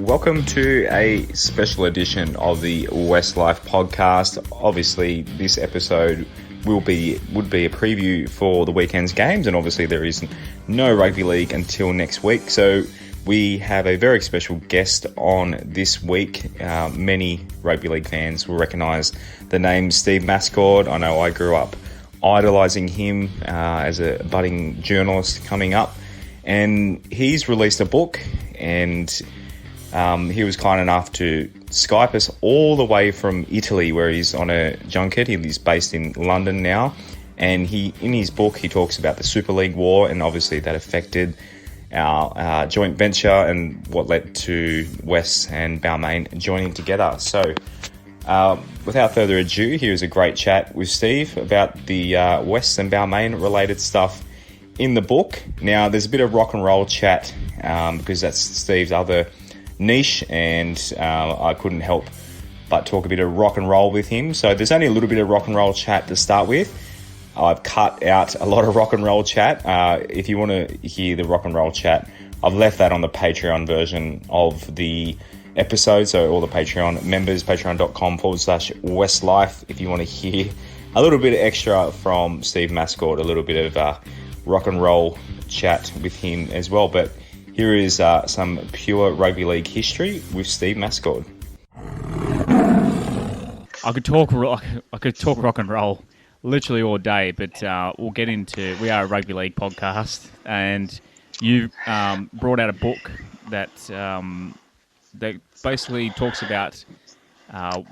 welcome to a special edition of the Westslife podcast. Obviously, this episode would be a preview for the weekend's games, and obviously there is no rugby league until next week. So we have a very special guest on this week. Many rugby league fans will recognise the name Steve Mascord. I know I grew up idolising him as a budding journalist coming up, and he's released a book, and he was kind enough to Skype us all the way from Italy, where he's on a junket. He's based in London now, and in his book he talks about the Super League war, and obviously that affected our joint venture and what led to West and Balmain joining together. So without further ado, here's a great chat with Steve about the West and Balmain related stuff in the book. Now, there's a bit of rock and roll chat because that's Steve's other niche, and I couldn't help but talk a bit of rock and roll with him. So there's only a little bit of rock and roll chat to start with. I've cut out a lot of rock and roll chat. If you want to hear the rock and roll chat, I've left that on the Patreon version of the episode. So all the Patreon members, patreon.com/Westslife, if you want to hear a little bit extra from Steve Mascord, a little bit of rock and roll chat with him as well. But here is some pure rugby league history with Steve Mascord. I could talk rock and roll literally all day, but we'll get into. We are a rugby league podcast, and you brought out a book that basically talks about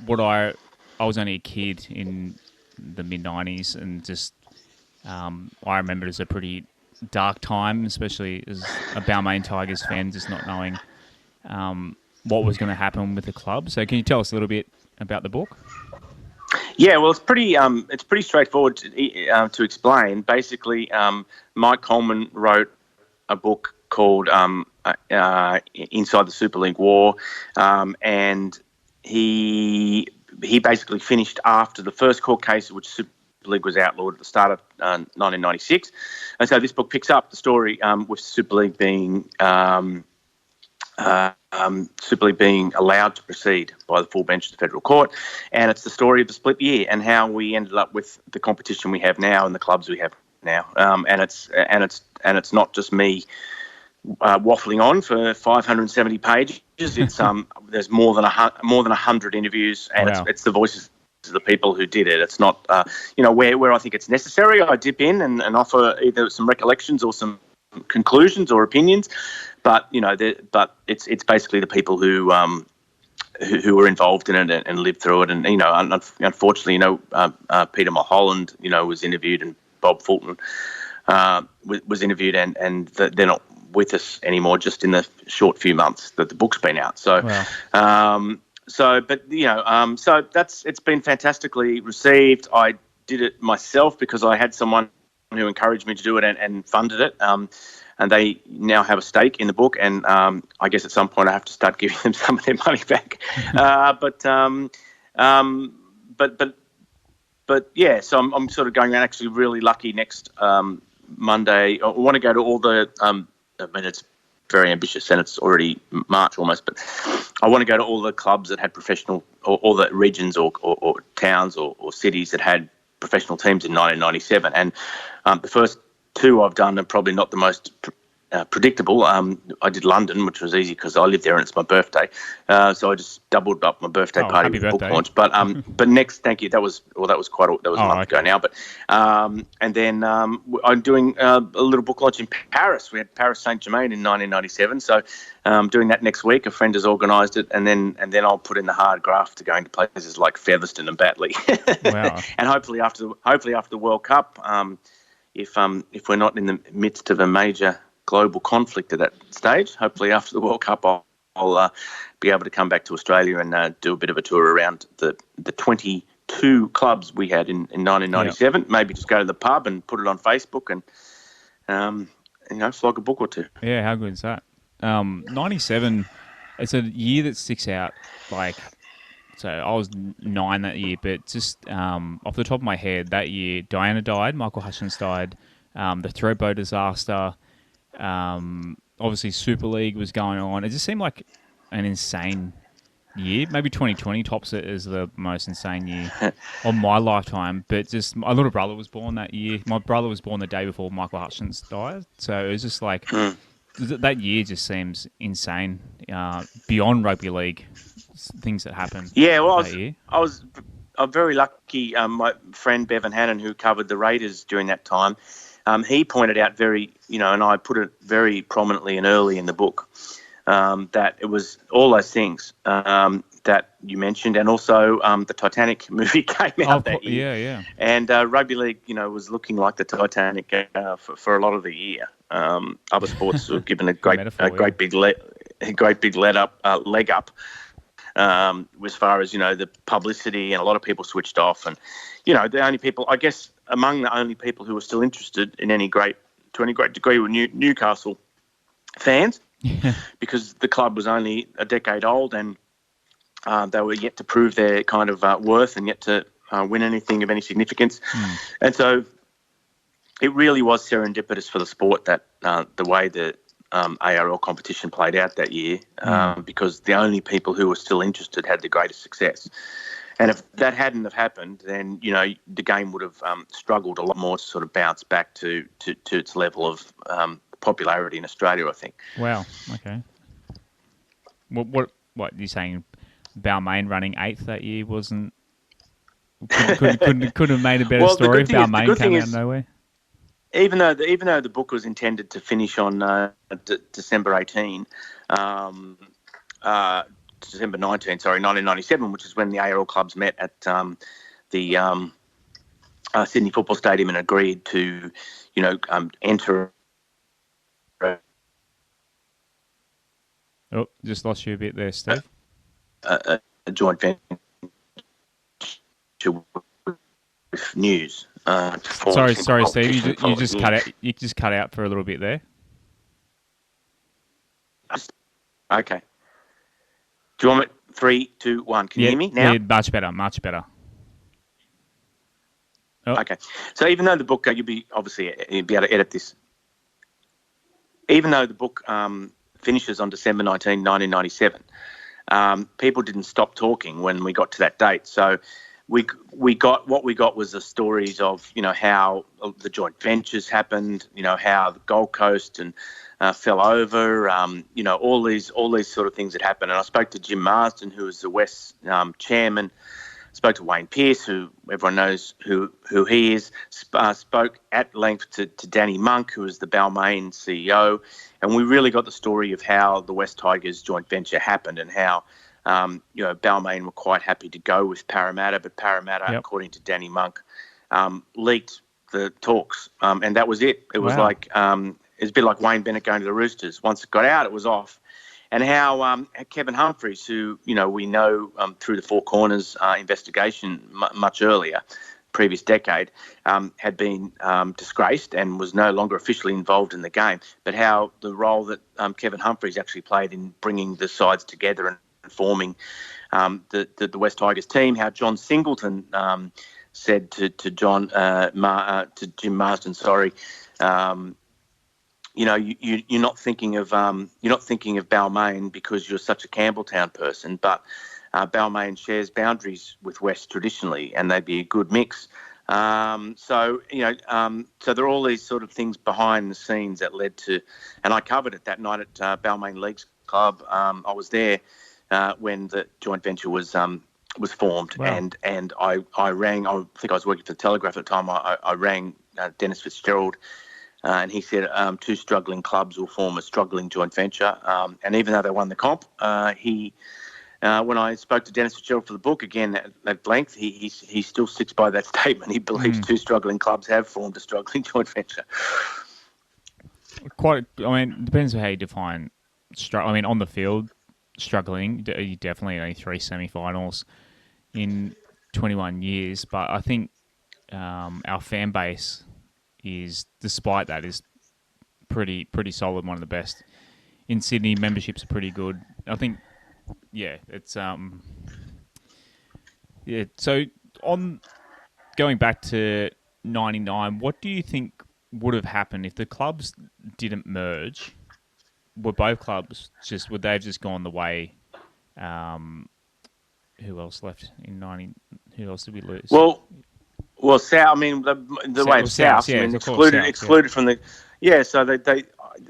what I was only a kid in the mid-90s, and just I remember it as a pretty dark time, especially as a Balmain Tigers fan, just not knowing what was going to happen with the club. So can you tell us a little bit about the book? Yeah, well, it's pretty straightforward to explain. Basically, Mike Coleman wrote a book called Inside the Super League War, and he basically finished after the first court case, which Super League was outlawed at the start of 1996, and so this book picks up the story with Super League being allowed to proceed by the full bench of the federal court, and it's the story of the split year and how we ended up with the competition we have now and the clubs we have now. And it's not just me waffling on for 570 pages. It's there's more than 100 interviews, and wow. It's the voices of the people who did it. It's not where I think it's necessary, I dip in and offer either some recollections or some conclusions or opinions. But it's basically the people who were involved in it and lived through it. And unfortunately, Peter Mulholland, was interviewed, and Bob Fulton was interviewed, and they're not with us anymore. Just in the short few months that the book's been out. So, wow. so it's been fantastically received. I did it myself because I had someone who encouraged me to do it and funded it. And they now have a stake in the book, and I guess at some point I have to start giving them some of their money back. But yeah. So I'm sort of going around. Actually, really lucky. Next Monday, I want to go to all the. It's very ambitious, and it's already March almost. But I want to go to all the clubs that had professional, or all the regions or towns or cities that had professional teams in 1997, and the first two I've done are probably not the most predictable. I did London, which was easy because I live there and it's my birthday. So I just doubled up my birthday party with the book launch. But next, thank you. That was a month ago now. But and then I'm doing a little book launch in Paris. We had Paris Saint-Germain in 1997. So doing that next week. A friend has organised it, and then I'll put in the hard graft to going to places like Featherstone and Batley. Wow. And hopefully after the World Cup. If we're not in the midst of a major global conflict at that stage, hopefully after the World Cup, I'll be able to come back to Australia and do a bit of a tour around the 22 clubs we had in 1997. Yeah. Maybe just go to the pub and put it on Facebook and flog a book or two. Yeah, how good is that? 97. It's a year that sticks out. So I was 9 that year, but just off the top of my head, that year, Diana died, Michael Hutchins died, the Throatbow disaster, obviously Super League was going on. It just seemed like an insane year. Maybe 2020 tops it as the most insane year of my lifetime. But just my little brother was born that year. My brother was born the day before Michael Hutchins died. So it was just like that year just seems insane. Beyond rugby league, things that happened. Yeah, well, I'm very lucky. My friend Bevan Hannon, who covered the Raiders during that time, he pointed out and I put it very prominently and early in the book, that it was all those things that you mentioned, and also the Titanic movie came out that year. Yeah. And rugby league, was looking like the Titanic for a lot of the year. Other sports were given a great big leg up. As far as the publicity, and a lot of people switched off, and the only people, I guess, among the only people who were still interested in to any great degree were Newcastle fans, because the club was only a decade old, and they were yet to prove their kind of worth, and yet to win anything of any significance. And so it really was serendipitous for the sport that the way the ARL competition played out that year, because the only people who were still interested had the greatest success. And if that hadn't have happened, then the game would have struggled a lot more to sort of bounce back to its level of popularity in Australia, I think. Wow. Okay. What are you saying? Balmain running 8th that year couldn't have made a better story if Balmain came out of nowhere. Even though the book was intended to finish on December 19, December 19, 1997, which is when the ARL clubs met at the Sydney Football Stadium and agreed to, enter. Oh, just lost you a bit there, Steve. A joint venture with News. Sorry, Steve. You just cut out. You just cut out for a little bit there. Okay. Do you want me? 3, 2, 1. Can you hear me now? Yeah, much better. Much better. Oh. Okay. So even though the book, you'll be able to edit this. Even though the book finishes on December 19, 1997, people didn't stop talking when we got to that date. So we got was the stories of how the joint ventures happened, how the Gold Coast and fell over, all these sort of things that happened. And I spoke to Jim Marsden, who was the West chairman. Spoke to Wayne Pearce, who everyone knows who he is. Spoke at length to Danny Monk, who was the Balmain CEO, and we really got the story of how the West Tigers joint venture happened, and how Balmain were quite happy to go with Parramatta, but Parramatta, according to Danny Monk, leaked the talks, and that was it. It was like it's a bit like Wayne Bennett going to the Roosters. Once it got out, it was off. And how Kevin Humphreys, who we know through the Four Corners investigation much earlier, previous decade, had been disgraced and was no longer officially involved in the game, but how the role that Kevin Humphreys actually played in bringing the sides together and forming the West Tigers team. How John Singleton said to Jim Marsden, you're not thinking of Balmain because you're such a Campbelltown person, but Balmain shares boundaries with West traditionally, and they'd be a good mix. So there are all these sort of things behind the scenes that led to, and I covered it that night at Balmain Leagues Club. I was there when the joint venture was formed, and I rang. I think I was working for the Telegraph at the time. I rang Dennis Fitzgerald. And he said 2 struggling clubs will form a struggling joint venture. And even though they won the comp, when I spoke to Dennis Fitzgerald for the book again at length, he still sticks by that statement. He believes 2 struggling clubs have formed a struggling joint venture. It depends on how you define on the field, struggling. You definitely only 3 semi-finals in 21 years. But I think our fan base is, despite that, is pretty solid, one of the best in Sydney. Memberships are pretty good. I think, it's So on going back to '99, what do you think would have happened if the clubs didn't merge? Would both clubs would they have just gone the way Who else left in 90? Who else did we lose? Well, South. I mean, the way of Souths, Souths. I mean, of course, Souths, excluded from the. Yeah, so they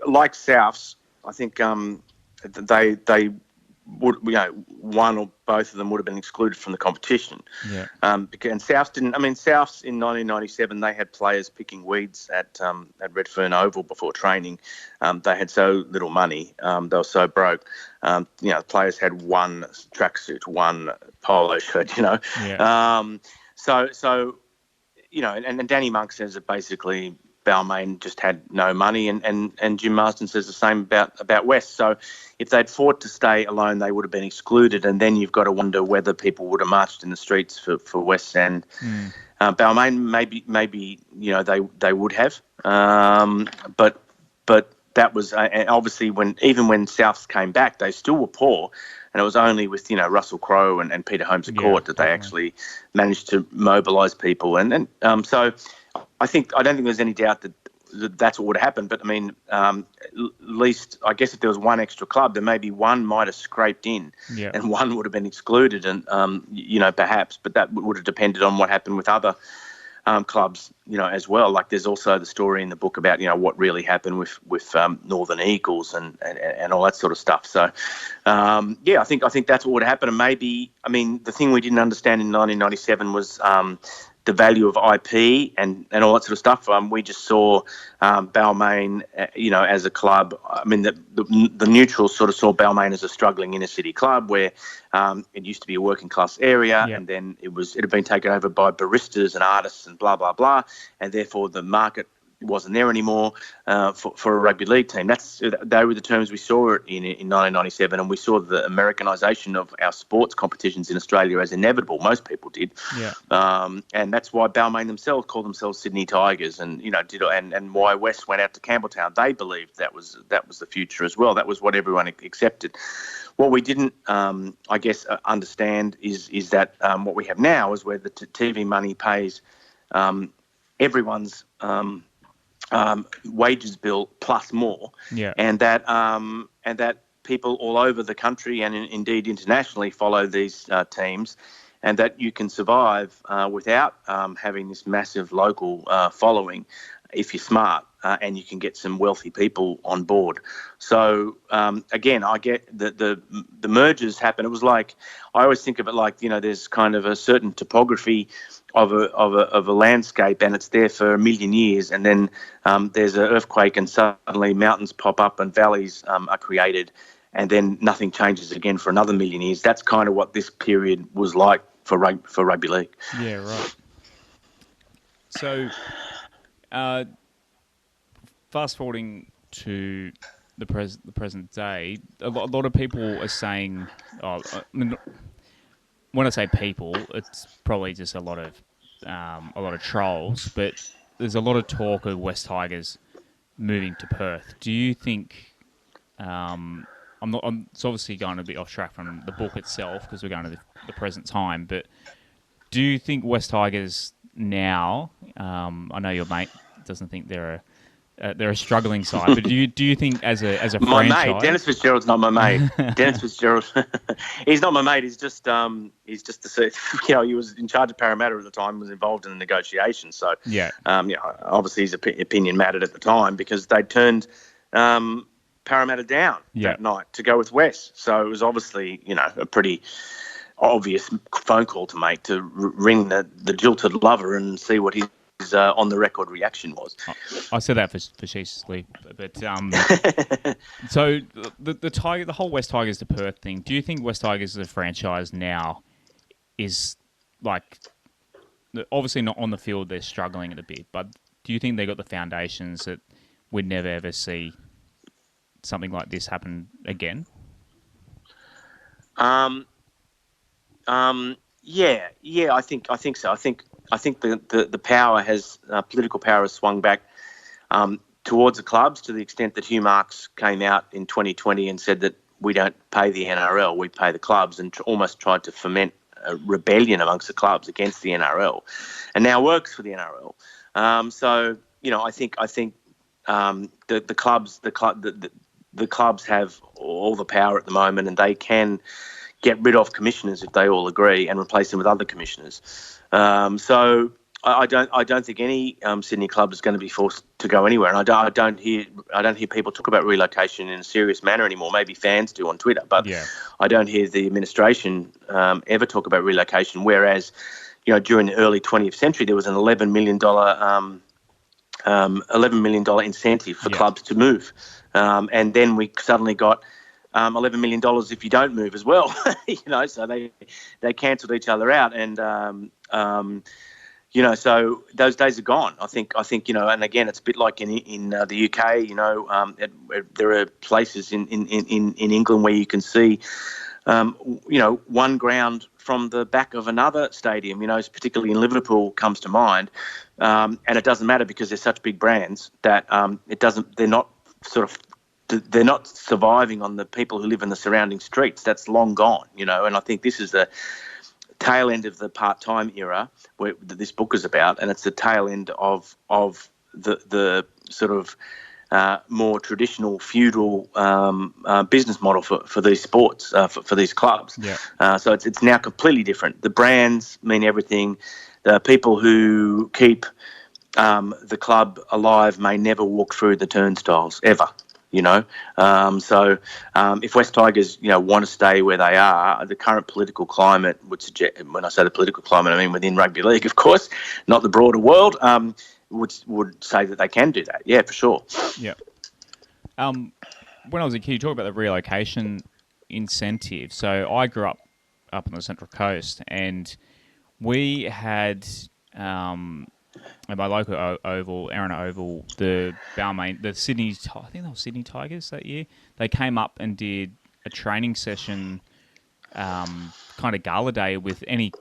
like Souths. I think they would, one or both of them would have been excluded from the competition. Yeah. And Souths didn't. I mean, Souths in 1997 they had players picking weeds at Redfern Oval before training. They had so little money. They were so broke. Players had one tracksuit, one polo shirt. Yeah. So and Danny Monk says that basically Balmain just had no money, and Jim Marsden says the same about West. So if they'd fought to stay alone, they would have been excluded, and then you've got to wonder whether people would have marched in the streets for West and Balmain. Maybe they would have, but that was obviously when Souths came back, they still were poor. And it was only with, Russell Crowe and Peter Holmes at Court that they actually managed to mobilise people. And so I don't think there's any doubt that that's what would have happened. But, I mean, at least I guess if there was one extra club, then maybe one might have scraped in and one would have been excluded and, perhaps. But that would have depended on what happened with other clubs, as well. Like there's also the story in the book about, what really happened with Northern Eagles and all that sort of stuff. So, I think that's what would happen. And maybe, I mean, the thing we didn't understand in 1997 was the value of IP and all that sort of stuff. We just saw Balmain, as a club. I mean, the neutrals sort of saw Balmain as a struggling inner city club where it used to be a working class area, and then it had been taken over by baristas and artists and blah blah blah, and therefore the market wasn't there anymore for a rugby league team. They were the terms we saw in 1997, and we saw the Americanisation of our sports competitions in Australia as inevitable. Most people did, and that's why Balmain themselves called themselves Sydney Tigers, and and why West went out to Campbelltown. They believed that was the future as well. That was what everyone accepted. What we didn't, understand is that what we have now is where the TV money pays everyone's wages bill plus more, and that people all over the country and indeed internationally follow these teams, and that you can survive without having this massive local following if you're smart and you can get some wealthy people on board. So again, I get the mergers happen. It was like, I always think of it like, there's kind of a certain topography of a landscape, and it's there for a million years, and then there's an earthquake and suddenly mountains pop up and valleys are created, and then nothing changes again for another million years. That's kind of what this period was like for rugby league. Yeah, right. So fast forwarding to the present day, a lot of people are saying, when I say people, it's probably just a lot of trolls, but there's a lot of talk of West Tigers moving to Perth. Do you think? It's obviously going a bit off track from the book itself because we're going to the present time. But do you think West Tigers now? I know your mate doesn't think they're a struggling side, but do you think as a my franchise? Mate, Dennis Fitzgerald's not my mate. Dennis Fitzgerald, he's not my mate. He's just he was in charge of Parramatta at the time, was involved in the negotiations. So obviously his opinion mattered at the time because they turned Parramatta down that night to go with West. So it was obviously a pretty obvious phone call to make to ring the jilted lover and see what his on the record reaction was. I said that facetiously, but so the whole West Tigers to Perth thing. Do you think West Tigers as a franchise now is like, obviously not on the field, they're struggling a bit, but do you think they got the foundations that we'd never ever see something like this happen again? Yeah, I think so. I think the power has political power has swung back towards the clubs to the extent that Hugh Marks came out in 2020 and said that we don't pay the NRL, we pay the clubs, and almost tried to foment a rebellion amongst the clubs against the NRL, and now works for the NRL. So I think the clubs have all the power at the moment, and they can get rid of commissioners if they all agree and replace them with other commissioners. So I don't think any Sydney club is going to be forced to go anywhere, and I don't hear people talk about relocation in a serious manner anymore. Maybe fans do on Twitter, but I don't hear the administration ever talk about relocation. Whereas, during the early 20th century, there was an $11 million incentive for clubs to move, and then we suddenly got $11 million if you don't move as well. So they cancelled each other out, and so those days are gone. I think, and again, it's a bit like in the UK. There are places in England where you can see, one ground from the back of another stadium. Particularly in Liverpool comes to mind, and it doesn't matter because they're such big brands that they're not surviving on the people who live in the surrounding streets. That's long gone. And I think this is the tail end of the part-time era that this book is about, and it's the tail end of the sort of more traditional feudal business model for these sports, for these clubs. So it's now completely different. The brands mean everything. The people who keep the club alive may never walk through the turnstiles ever. So if West Tigers, want to stay where they are, the current political climate would suggest, when I say the political climate, I mean within rugby league, of course, not the broader world, would say that they can do that. Yeah, for sure. Yeah. When I was a kid, you talk about the relocation incentive. So I grew up on the Central Coast, and we had at my local oval, Erina Oval, the Balmain, I think they were Sydney Tigers that year. They came up and did a training session, kind of gala day with any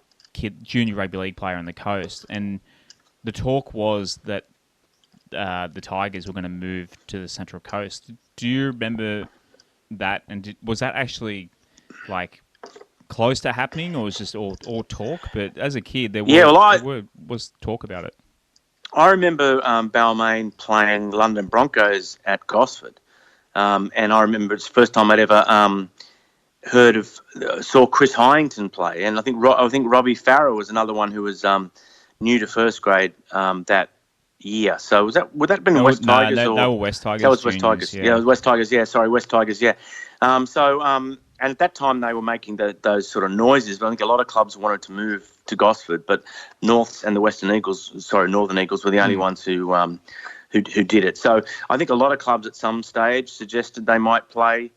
junior rugby league player on the coast, and the talk was that the Tigers were going to move to the Central Coast. Do you remember that? And was that actually close to happening, or was just all talk? But as a kid, there was talk about it. I remember Balmain playing London Broncos at Gosford, and I remember it's the first time I'd ever saw Chris Hyington play, and I think Robbie Farah was another one who was new to first grade that year. So would that have been West Tigers? They were West Tigers. That was West Tigers. Yeah, it was West Tigers. Yeah, sorry, West Tigers. Yeah. And at that time they were making those sort of noises. But I think a lot of clubs wanted to move to Gosford, but Norths and the Northern Eagles were the only ones who did it. So I think a lot of clubs at some stage suggested they might play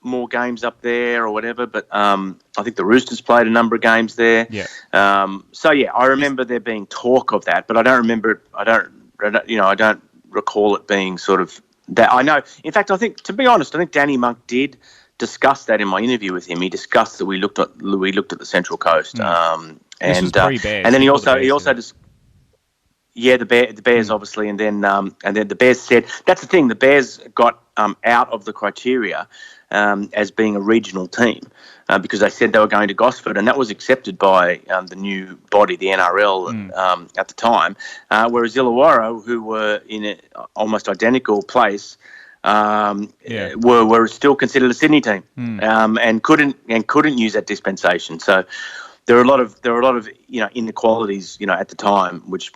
more games up there or whatever. But I think the Roosters played a number of games there. Yeah. I remember there being talk of that, but I don't remember it. I don't recall it being sort of that. I know. In fact, I think, to be honest, I think Danny Monk did discuss that in my interview with him. He discussed that we looked at the Central Coast, and then he also the Bears obviously, and then the Bears said that's the thing. The Bears got out of the criteria as being a regional team because they said they were going to Gosford, and that was accepted by the new body, the NRL, at the time. Whereas Illawarra, who were in an almost identical place, were still considered a Sydney team, and couldn't use that dispensation. So there were a lot of inequalities at the time, which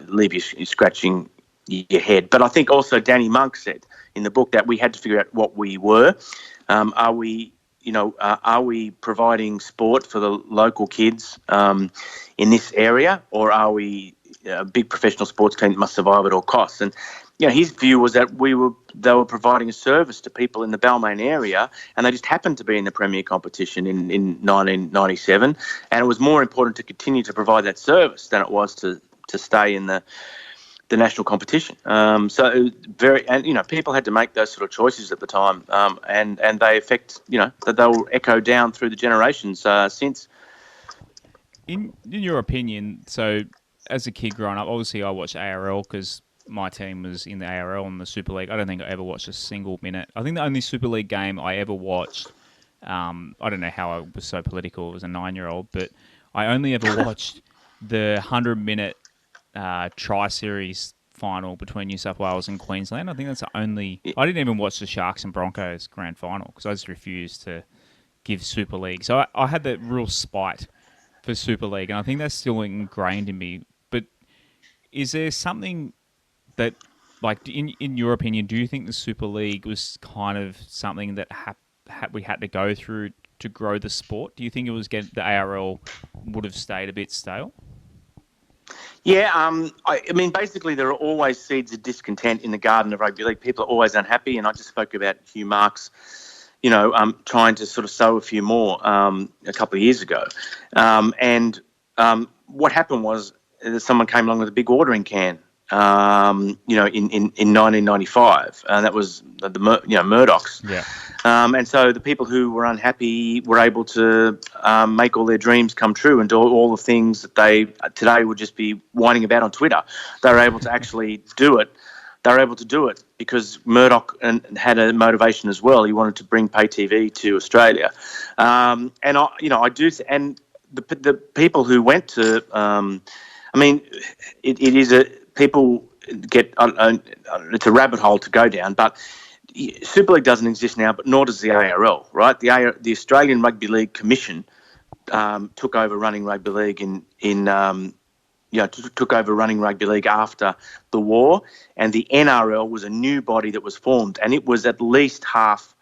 leave you scratching your head. But I think also Danny Monk said in the book that we had to figure out what we were. Are we providing sport for the local kids in this area, or are we a big professional sports team that must survive at all costs? And his view was that they were providing a service to people in the Balmain area, and they just happened to be in the Premier competition in 1997, and it was more important to continue to provide that service than it was to stay in the national competition. People had to make those sort of choices at the time, and they affect that they will echo down through the generations since. In your opinion, so as a kid growing up, obviously I watched ARL because my team was in the ARL and the Super League. I don't think I ever watched a single minute. I think the only Super League game I ever watched, I don't know how I was so political as a 9-year-old, but I only ever watched the 100-minute Tri-Series final between New South Wales and Queensland. I think that's the only... I didn't even watch the Sharks and Broncos grand final because I just refused to give Super League. So I had that real spite for Super League, and I think that's still ingrained in me. But is there something that, like, in your opinion, do you think the Super League was kind of something that we had to go through to grow the sport? Do you think it was the ARL would have stayed a bit stale? Yeah, I mean, basically, there are always seeds of discontent in the garden of rugby league. People are always unhappy, and I just spoke about Hugh Marks, trying to sort of sow a few more a couple of years ago. What happened was someone came along with a big ordering can, in 1995, and that was the Murdochs. Yeah. And so the people who were unhappy were able to make all their dreams come true and do all the things that they today would just be whining about on Twitter. They were able to actually do it. They were able to do it because Murdoch had a motivation as well. He wanted to bring pay TV to Australia, and I do. And the people who went to, it is people get. It's a rabbit hole to go down, but Super League doesn't exist now, but nor does the ARL, right? The Australian Rugby League Commission took over running rugby league took over running rugby league after the war, and the NRL was a new body that was formed, and it was at least half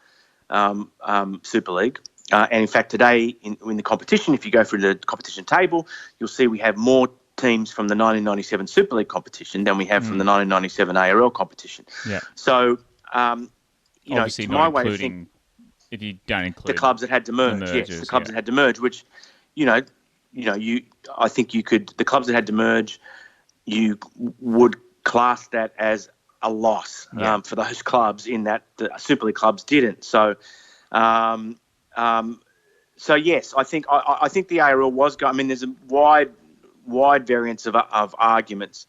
Super League. And in fact, today in the competition, if you go through the competition table, you'll see we have more teams from the 1997 Super League competition than we have from the 1997 ARL competition. Yeah. So, obviously to not my way of including, thinking, if you don't include the clubs that had to merge, the clubs that had to merge, which, I think you could, the clubs that had to merge, you would class that as a loss for those clubs in that the Super League clubs didn't. So, yes, I think the ARL was going. I mean, there's a wide variance of arguments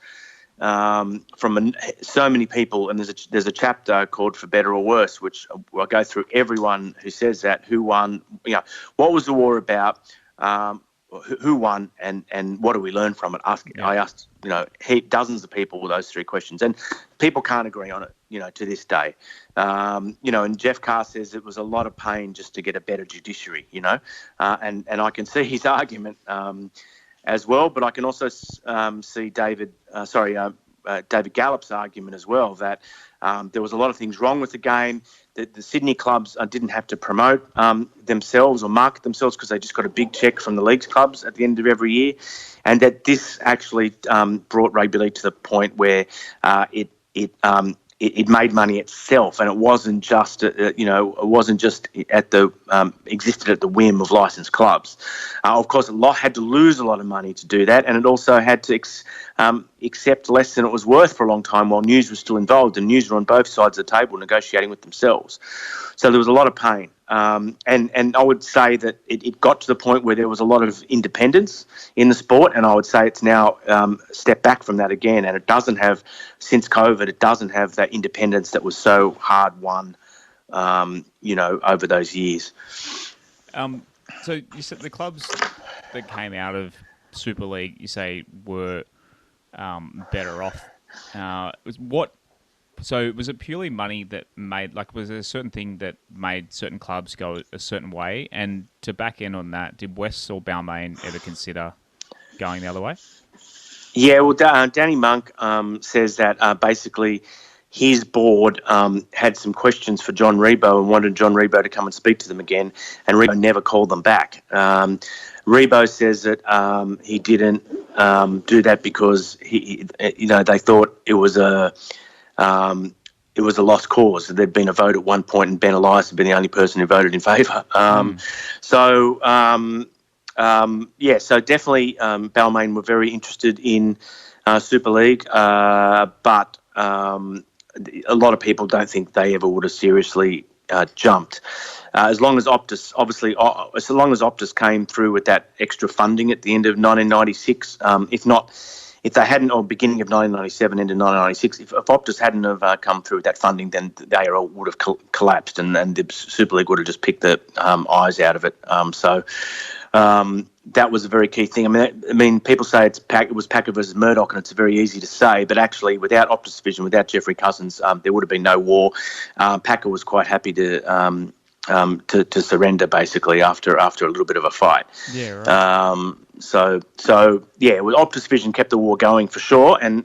from so many people, and there's a chapter called "For Better or Worse," which I'll go through everyone who says that, who won, what was the war about, who won, and what do we learn from it? I asked dozens of people with those three questions, and people can't agree on it, to this day. And Jeff Carr says it was a lot of pain just to get a better judiciary, and I can see his argument as well, but I can also see David Gallup's argument as well, that there was a lot of things wrong with the game, that the Sydney clubs didn't have to promote themselves or market themselves because they just got a big check from the league's clubs at the end of every year, and that this actually brought rugby league to the point where it made money itself, and it wasn't just existed at the whim of licensed clubs. Of course, had to lose a lot of money to do that, and it also had to accept less than it was worth for a long time while News was still involved, and News were on both sides of the table negotiating with themselves. So there was a lot of pain. And I would say that it got to the point where there was a lot of independence in the sport, and I would say it's now stepped back from that again, and it doesn't have, since COVID, it doesn't have that independence that was so hard won, over those years. So you said the clubs that came out of Super League, you say, were better off. So was it purely money that made, was there a certain thing that made certain clubs go a certain way? And to back in on that, did West or Balmain ever consider going the other way? Yeah, well, Danny Monk says that basically his board had some questions for John Rebo and wanted John Rebo to come and speak to them again, and Rebo never called them back. Rebo says that he didn't do that because they thought it was a lost cause. There'd been a vote at one point, and Ben Elias had been the only person who voted in favour. So definitely Balmain were very interested in Super League, but a lot of people don't think they ever would have seriously jumped. As long as Optus came through with that extra funding at the end of 1996, if they hadn't, or beginning of 1997 into 1996, if Optus hadn't have come through with that funding, then the ARL would have collapsed, and the Super League would have just picked the eyes out of it. That was a very key thing. I mean, people say it was Packer versus Murdoch, and it's very easy to say, but actually, without Optus Vision, without Jeffrey Cousins, there would have been no war. Packer was quite happy to to surrender basically after a little bit of a fight. Yeah, right. So well, Optus Vision kept the war going for sure. And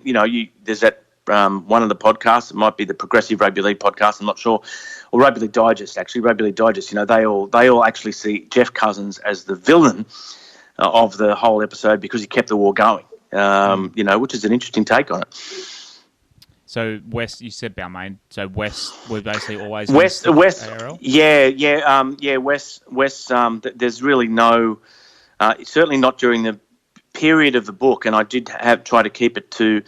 there's that one of the podcasts. It might be the Progressive Rugby League podcast. I'm not sure, or Rugby League Digest. Actually, Rugby League Digest. They all actually see Jeff Cousins as the villain of the whole episode because he kept the war going. Which is an interesting take on it. So West, you said Balmain. So West, we're basically always West, ARL? West. There's really no, certainly not during the period of the book, and I did try to keep it to,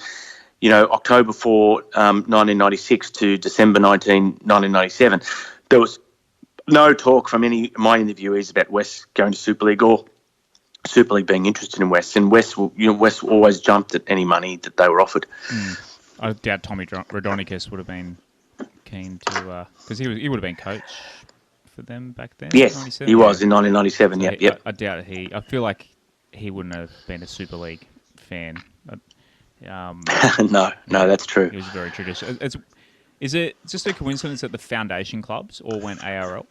October 4, 1996 to December 1997. There was no talk from any of my interviewees about West going to Super League or Super League being interested in West, and West always jumped at any money that they were offered. I doubt Tommy Rodonicus would have been keen to, because he would have been coach for them back then. Yes, he was in 1997. So Yep. I doubt I feel like he wouldn't have been a Super League fan. No, that's true. He was very traditional. Is it just a coincidence that the foundation clubs all went ARL?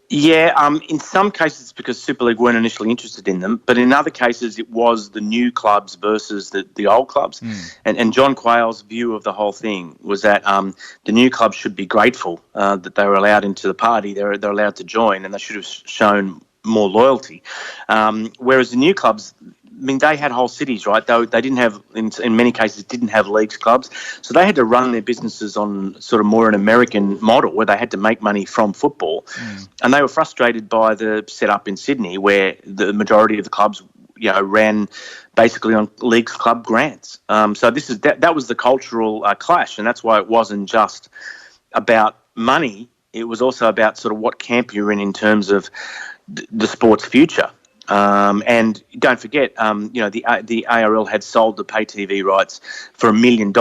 Yeah, in some cases it's because Super League weren't initially interested in them, but in other cases it was the new clubs versus the old clubs. And John Quayle's view of the whole thing was that the new clubs should be grateful that they were allowed into the party, they're allowed to join, and they should have shown more loyalty. Whereas the new clubs, they had whole cities, right? They didn't have, in many cases, didn't have leagues clubs. So they had to run their businesses on sort of more an American model where they had to make money from football. And they were frustrated by the setup in Sydney where the majority of the clubs, ran basically on leagues club grants. So that was the cultural clash. And that's why it wasn't just about money. It was also about sort of what camp you're in terms of the sport's future. And don't forget, the ARL had sold the pay TV rights for $1 million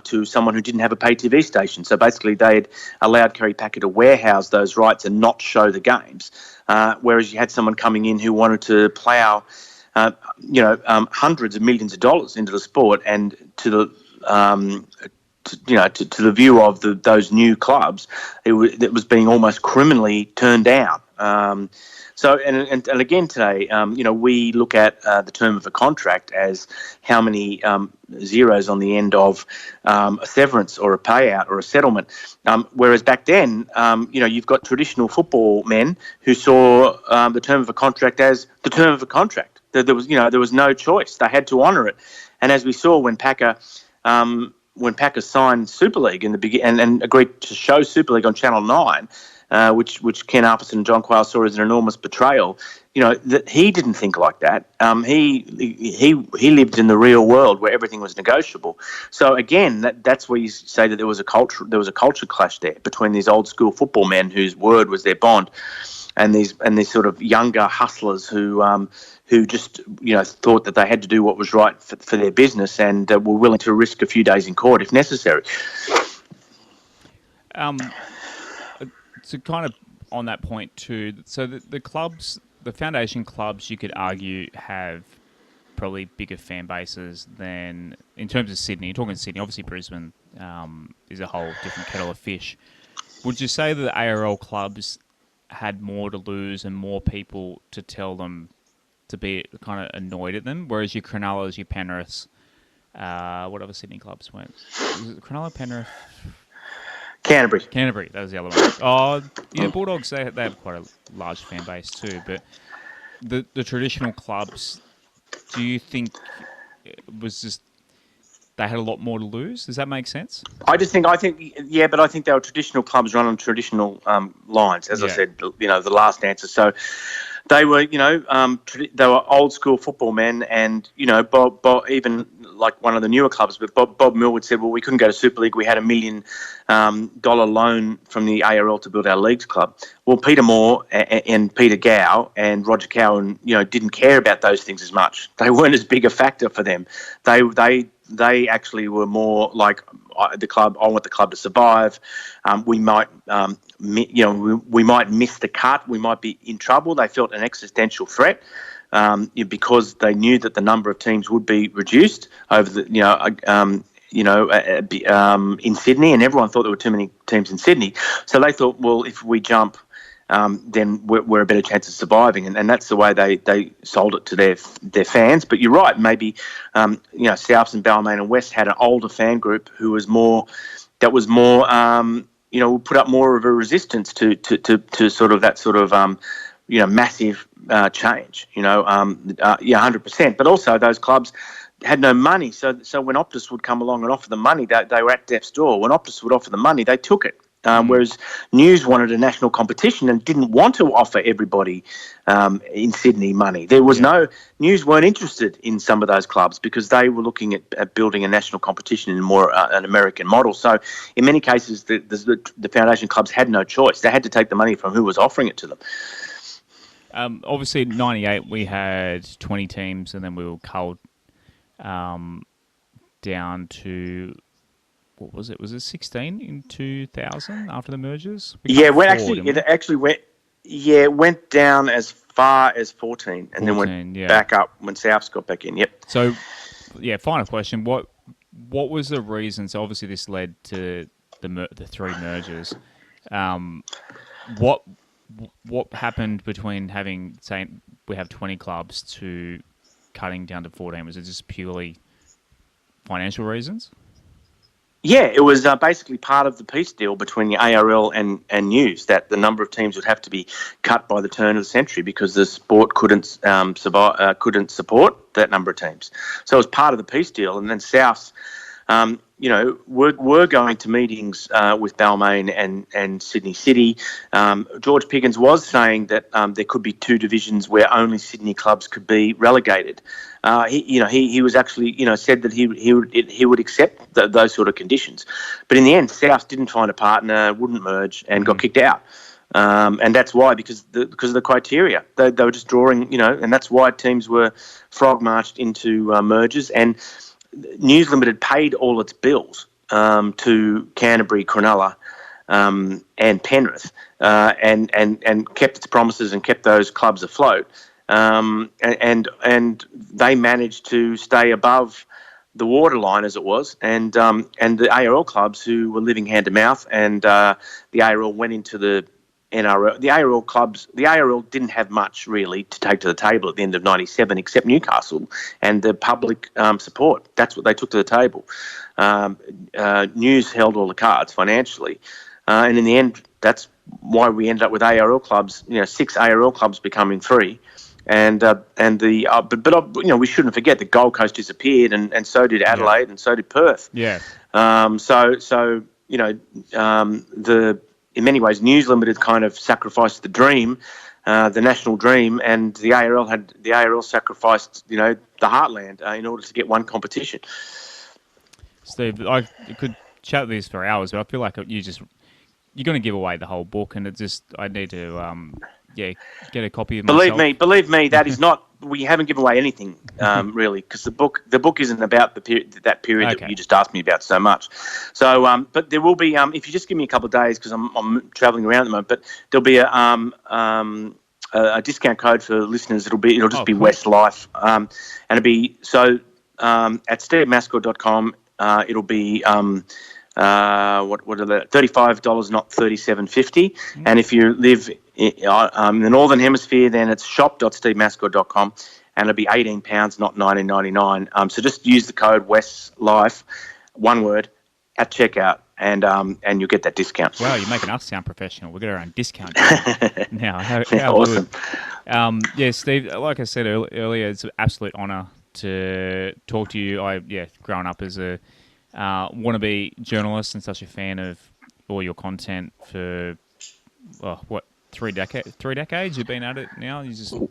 to someone who didn't have a pay TV station. So basically, they had allowed Kerry Packer to warehouse those rights and not show the games, whereas you had someone coming in who wanted to plough, hundreds of millions of dollars into the sport, and to the to the view of those new clubs, it was being almost criminally turned down. So, and again today, we look at the term of a contract as how many zeros on the end of a severance or a payout or a settlement. Whereas back then, you've got traditional football men who saw the term of a contract as the term of a contract. There was no choice; they had to honour it. And as we saw when Packer signed Super League in the beginning and agreed to show Super League on Channel 9. Which Ken Arpison and John Quayle saw as an enormous betrayal. That he didn't think like that. He lived in the real world where everything was negotiable. So again, that's where you say that there was a culture clash there between these old school football men whose word was their bond, and these sort of younger hustlers who just thought that they had to do what was right for their business and were willing to risk a few days in court if necessary. So kind of on that point too, so the clubs, the foundation clubs, you could argue have probably bigger fan bases than, in terms of Sydney, you're talking Sydney, obviously Brisbane is a whole different kettle of fish. Would you say that the ARL clubs had more to lose and more people to tell them to be kind of annoyed at them, whereas your Cronullars, your Penriths, what other Sydney clubs went? Was it Cronulla, Penrith? Canterbury, that was the other one. Oh, yeah, Bulldogs, they have quite a large fan base too. But the traditional clubs, do you think it was just they had a lot more to lose? Does that make sense? I think, yeah, but I think they were traditional clubs run on traditional lines, as I said, the last answer. So they were, they were old school football men, and Bob, even like one of the newer clubs, but Bob Millwood said, well, we couldn't go to Super League. We had $1 million loan from the ARL to build our leagues club. Well, Peter Moore and Peter Gow and Roger Cowan, didn't care about those things as much. They weren't as big a factor for them. They actually were more like the club. I want the club to survive. We might, we might miss the cut. We might be in trouble. They felt an existential threat because they knew that the number of teams would be reduced over the, in Sydney, and everyone thought there were too many teams in Sydney. So they thought, well, if we jump, then we're a better chance of surviving, and that's the way they sold it to their fans. But you're right, maybe Souths and Balmain and West had an older fan group who was more put up more of a resistance to sort of that sort of massive change. 100%. But also those clubs had no money, so when Optus would come along and offer them money, they were at death's door. When Optus would offer them money, they took it. Whereas News wanted a national competition and didn't want to offer everybody in Sydney money. There was News weren't interested in some of those clubs because they were looking at building a national competition in more an American model. So in many cases, the foundation clubs had no choice. They had to take the money from who was offering it to them. Obviously, in '98 we had 20 teams, and then we were culled down to. What was it? Was it 16 in 2000 after the mergers? It went down as far as 14 and then went back up when Souths got back in. Yep. So, final question. What was the reason? So obviously this led to the three mergers. What happened between saying we have 20 clubs to cutting down to 14? Was it just purely financial reasons? Yeah, it was basically part of the peace deal between the ARL and News that the number of teams would have to be cut by the turn of the century because the sport couldn't support that number of teams. So it was part of the peace deal. And then Souths, were going to meetings with Balmain and Sydney City. George Piggins was saying that there could be two divisions where only Sydney clubs could be relegated. He was actually said that he would accept those sort of conditions, but in the end, South didn't find a partner, wouldn't merge, and got kicked out. And that's why, because of the criteria, they were just drawing, and that's why teams were frog marched into mergers. And News Limited paid all its bills to Canterbury, Cronulla, and Penrith, and kept its promises and kept those clubs afloat. And they managed to stay above the waterline, as it was, and the ARL clubs who were living hand to mouth, and the ARL went into the NRL. The ARL didn't have much really to take to the table at the end of '97, except Newcastle and the public support. That's what they took to the table. News held all the cards financially, and in the end, that's why we ended up with ARL clubs. 6 ARL clubs becoming 3. But we shouldn't forget that Gold Coast disappeared, and so did Adelaide, and so did Perth. Yeah. In many ways, News Limited kind of sacrificed the dream, the national dream, and the ARL sacrificed the heartland in order to get one competition. Steve, I could chat with this for hours, but I feel like you're going to give away the whole book, and I need to get a copy of myself. Believe me, that is not. We haven't given away anything really, because the book isn't about that period that you just asked me about so much. So, but there will be if you just give me a couple of days, because I'm travelling around at the moment. But there'll be a discount code for listeners. It'll just be Westslife, and it'll be at stevemascord.com. It'll be what are the $35, not $37.50. And if you live in the Northern Hemisphere, then it's shop.stevemascord.com, and it'll be £18, not $19.99. So just use the code Westslife, one word, at checkout, and you'll get that discount. Wow, you're making us sound professional. We've got our own discount now. How awesome. Good. Steve, like I said earlier, it's an absolute honour to talk to you. Growing up as a wannabe journalist and such a fan of all your content for 3 decades you've been at it now. You just we're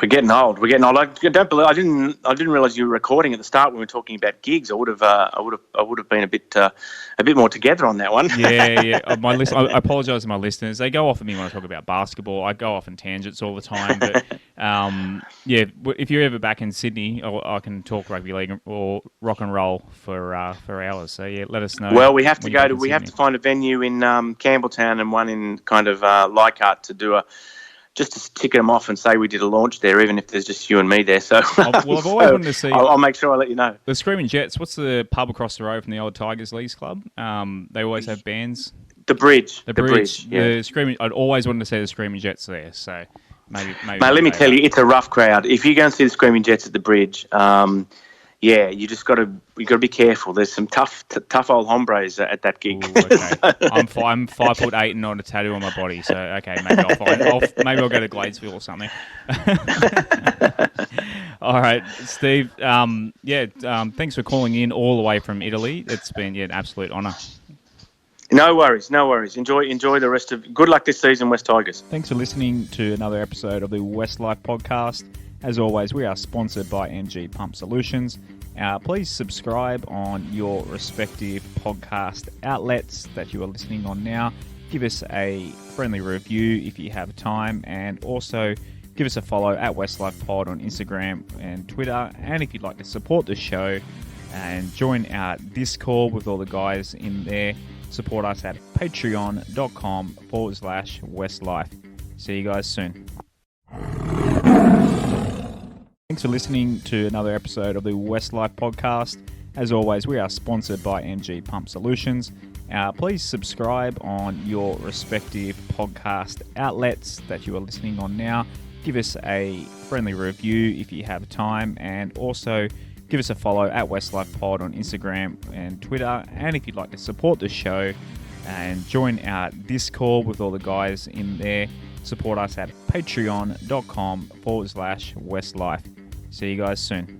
getting old. I didn't realize you were recording at the start when we were talking about gigs. I would have been a bit more together on that one. Yeah. I apologise to my listeners. They go off at me when I talk about basketball. I go off in tangents all the time. But if you're ever back in Sydney, I can talk rugby league or rock and roll for hours. So let us know. Well, we have to find a venue in Campbelltown and one in kind of Leichhardt to do just to tick them off and say we did a launch there, even if there's just you and me there. So, I've always wanted to see. I'll make sure I let you know. The Screaming Jets. What's the pub across the road from the old Tigers Leagues Club? They always have bands. The Bridge. The Bridge. Yeah. The Screaming. I'd always wanted to see the Screaming Jets there. So maybe. Mate, let me tell you, it's a rough crowd. If you go and see the Screaming Jets at the Bridge, you just got to be careful. There's some tough old hombres at that gig. Ooh, okay. I'm 5'8" and not a tattoo on my body, so okay, maybe I'll go to Gladesville or something. All right, Steve. Thanks for calling in all the way from Italy. It's been an absolute honour. No worries. Enjoy the rest of. Good luck this season, West Tigers. Thanks for listening to another episode of the Westslife podcast. As always, we are sponsored by NG Pump Solutions. Please subscribe on your respective podcast outlets that you are listening on now. Give us a friendly review if you have time, and also give us a follow at Westslife Pod on Instagram and Twitter. And if you'd like to support the show and join our Discord with all the guys in there, support us at patreon.com/Westlife. See you guys soon. Thanks for listening to another episode of the Westslife podcast. As always, we are sponsored by NG Pump Solutions. Please subscribe on your respective podcast outlets that you are listening on now. Give us a friendly review if you have time, and also give us a follow at Westslife Pod on Instagram and Twitter. And if you'd like to support the show and join our Discord with all the guys in there, support us at patreon.com/Westlife. See you guys soon.